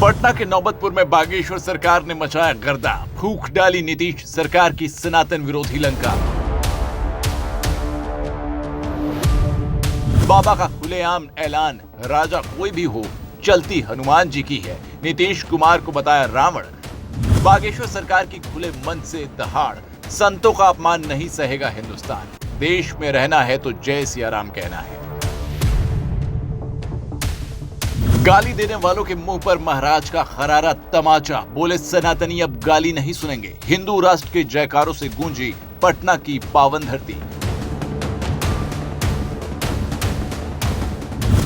पटना के नौबतपुर में बागेश्वर सरकार ने मचाया गर्दा, फूंक डाली नीतीश सरकार की सनातन विरोधी लंका। बाबा का खुलेआम ऐलान, राजा कोई भी हो चलती हनुमान जी की है। नीतीश कुमार को बताया रावण। बागेश्वर सरकार की खुले मन से दहाड़, संतों का अपमान नहीं सहेगा हिंदुस्तान। देश में रहना है तो जय सिया राम कहना है। गाली देने वालों के मुंह पर महाराज का खरारा तमाचा, बोले सनातनी अब गाली नहीं सुनेंगे। हिंदू राष्ट्र के जयकारों से गूंजी पटना की पावन धरती।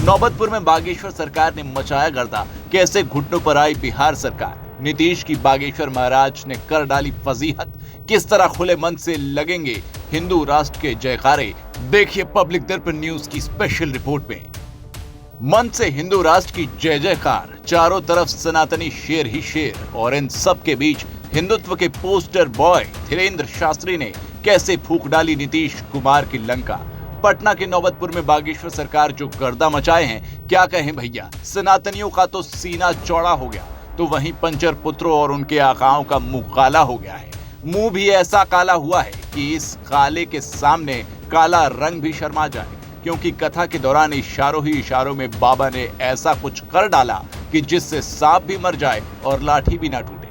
नौबतपुर में बागेश्वर सरकार ने मचाया गर्दा, कैसे घुटनों पर आई बिहार सरकार। नीतीश की बागेश्वर महाराज ने कर डाली फजीहत, किस तरह खुले मन से लगेंगे हिंदू राष्ट्र के जयकारे। देखिए पब्लिक दर्पण न्यूज की स्पेशल रिपोर्ट में। मन से हिंदू राष्ट्र की जय जयकार, चारों तरफ सनातनी शेर ही शेर, और इन सब के बीच हिंदुत्व के पोस्टर बॉय धीरेन्द्र शास्त्री ने कैसे फूंक डाली नीतीश कुमार की लंका। पटना के नौबतपुर में बागेश्वर सरकार जो गर्दा मचाए हैं, क्या कहें भैया। सनातनियों का तो सीना चौड़ा हो गया, तो वहीं पंचर पुत्रों और उनके आकाओं का मुंह काला हो गया है। मुंह भी ऐसा काला हुआ है कि इस काले के सामने काला रंग भी शर्मा जाए, क्योंकि कथा के दौरान इशारों ही इशारों में बाबा ने ऐसा कुछ कर डाला कि जिससे सांप भी मर जाए और लाठी भी ना टूटे।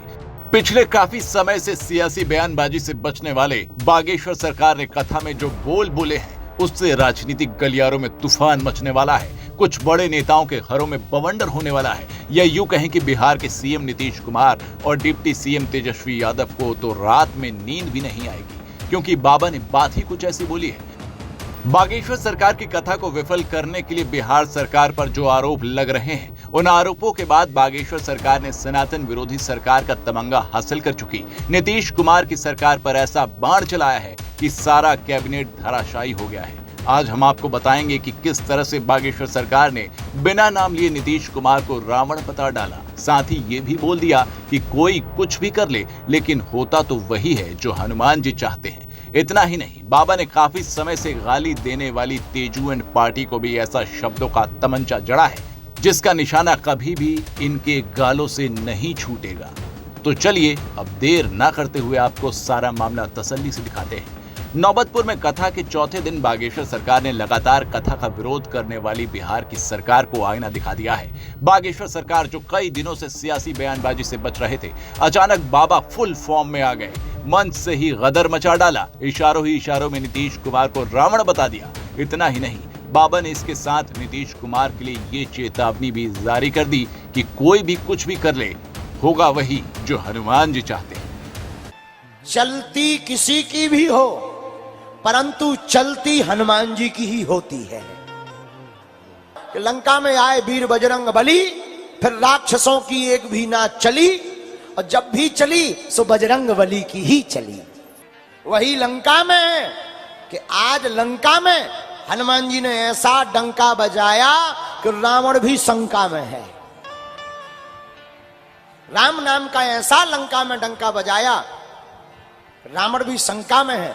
पिछले काफी समय से सियासी बयानबाजी से बचने वाले बागेश्वर सरकार ने कथा में जो बोल बोले हैं, उससे राजनीतिक गलियारों में तूफान मचने वाला है। कुछ बड़े नेताओं के घरों में बवंडर होने वाला है, या यूं कहें कि बिहार के सीएम नीतीश कुमार और डिप्टी सीएम तेजस्वी यादव को तो रात में नींद भी नहीं आएगी, क्योंकि बाबा ने बात ही कुछ ऐसी बोली है। बागेश्वर सरकार की कथा को विफल करने के लिए बिहार सरकार पर जो आरोप लग रहे हैं, उन आरोपों के बाद बागेश्वर सरकार ने सनातन विरोधी सरकार का तमंगा हासिल कर चुकी नीतीश कुमार की सरकार पर ऐसा बाण चलाया है कि सारा कैबिनेट धराशायी हो गया है। आज हम आपको बताएंगे कि किस तरह से बागेश्वर सरकार ने बिना नाम लिए नीतीश कुमार को रावण बता डाला। साथ ही ये भी बोल दिया कि कोई कुछ भी कर ले, लेकिन होता तो वही है जो हनुमान जी चाहते हैं। इतना ही नहीं, बाबा ने काफी समय से गाली देने वाली तेजू एंड पार्टी को भी ऐसा शब्दों का तमंचा जड़ा है जिसका निशाना कभी भी इनके गालों से नहीं छूटेगा। तो चलिए अब देर ना करते हुए आपको सारा मामला तसल्ली से दिखाते हैं। नौबतपुर में कथा के चौथे दिन बागेश्वर सरकार ने लगातार कथा का विरोध करने वाली बिहार की सरकार को आईना दिखा दिया है। बागेश्वर सरकार जो कई दिनों से सियासी बयानबाजी से बच रहे थे, अचानक बाबा फुल फॉर्म में आ गए। मंच से ही गदर मचा डाला, इशारों ही इशारों में नीतीश कुमार को रावण बता दिया। इतना ही नहीं, बाबा ने इसके साथ नीतीश कुमार के लिए ये चेतावनी भी जारी कर दी कि कोई भी कुछ भी कर ले, होगा वही जो हनुमान जी चाहते हैं। चलती किसी की भी हो, परंतु चलती हनुमान जी की ही होती है। लंका में आए वीर बजरंग बली, फिर राक्षसों की एक भी ना चली, और जब भी चली सो बजरंग बली की ही चली। वही लंका में है कि आज लंका में हनुमान जी ने ऐसा डंका बजाया कि रावण भी शंका में है। राम नाम का ऐसा लंका में डंका बजाया, रावण भी शंका में है।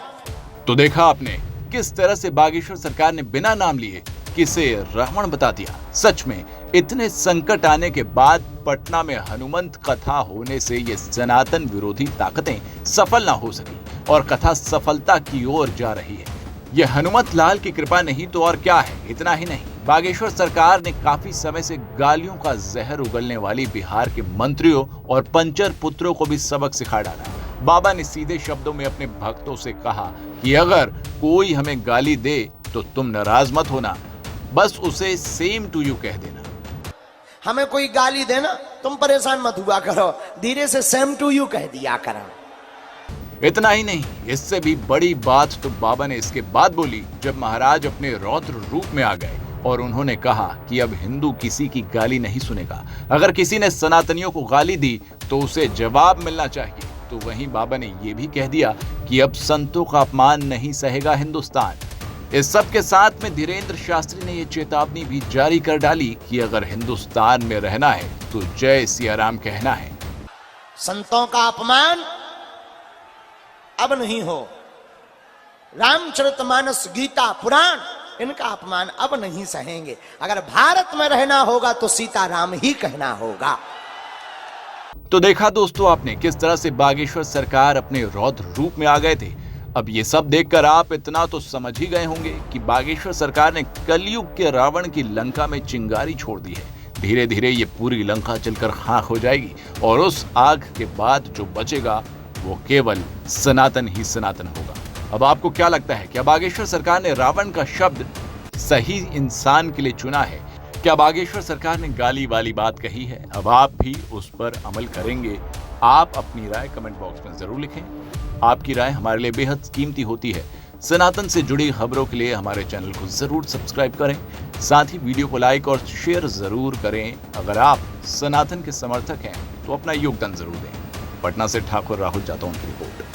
तो देखा आपने किस तरह से बागेश्वर सरकार ने बिना नाम लिए किसे रावण बता दिया। सच में इतने संकट आने के बाद पटना में हनुमंत कथा होने से ये सनातन विरोधी ताकतें सफल ना हो सकी, और कथा सफलता की ओर जा रही है। ये हनुमत लाल की कृपा नहीं तो और क्या है। इतना ही नहीं, बागेश्वर सरकार ने काफी समय से गालियों का जहर उगलने वाली बिहार के मंत्रियों और पंचर पुत्रों को भी सबक सिखा डाला। बाबा ने सीधे शब्दों में अपने भक्तों से कहा कि अगर कोई हमें गाली दे तो तुम नाराज मत होना, बस उसे सेम टू यू कह देना। हमें कोई गाली देना, तुम परेशान मत हुआ करो, धीरे से सेम टू यू कह दिया करो। इतना ही नहीं, इससे भी बड़ी बात तो बाबा ने इसके बाद बोली, जब महाराज अपने रौद्र रूप में आ गए और उन्होंने कहा कि अब हिंदू किसी की गाली नहीं सुनेगा। अगर किसी ने सनातनियों को गाली दी तो उसे जवाब मिलना चाहिए। तो वहीं बाबा ने यह भी कह दिया कि अब संतों का अपमान नहीं सहेगा हिंदुस्तान। इस सब के साथ में धीरेन्द्र शास्त्री ने यह चेतावनी भी जारी कर डाली कि अगर हिंदुस्तान में रहना है तो जय सिया राम कहना है। संतों का अपमान अब नहीं हो। रामचरितमानस, गीता, पुराण, इनका अपमान अब नहीं सहेंगे। अगर भारत में रहना होगा तो सीताराम ही कहना होगा। तो देखा दोस्तों आपने किस तरह से बागेश्वर सरकार अपने रौद्र रूप में आ गए थे। अब ये सब देखकर आप इतना तो समझ ही गए होंगे कि बागेश्वर सरकार ने कलयुग के रावण की लंका में चिंगारी छोड़ दी है। धीरे धीरे ये पूरी लंका जलकर खाक हो जाएगी और उस आग के बाद जो बचेगा वो केवल सनातन ही सनातन होगा। अब आपको क्या लगता है, क्या बागेश्वर सरकार ने रावण का शब्द सही इंसान के लिए चुना है? क्या बागेश्वर सरकार ने गाली वाली बात कही है? अब आप भी उस पर अमल करेंगे? आप अपनी राय कमेंट बॉक्स में जरूर लिखें। आपकी राय हमारे लिए बेहद कीमती होती है। सनातन से जुड़ी खबरों के लिए हमारे चैनल को जरूर सब्सक्राइब करें, साथ ही वीडियो को लाइक और शेयर जरूर करें। अगर आप सनातन के समर्थक हैं तो अपना योगदान जरूर दें। पटना से ठाकुर राहुल जादव की रिपोर्ट।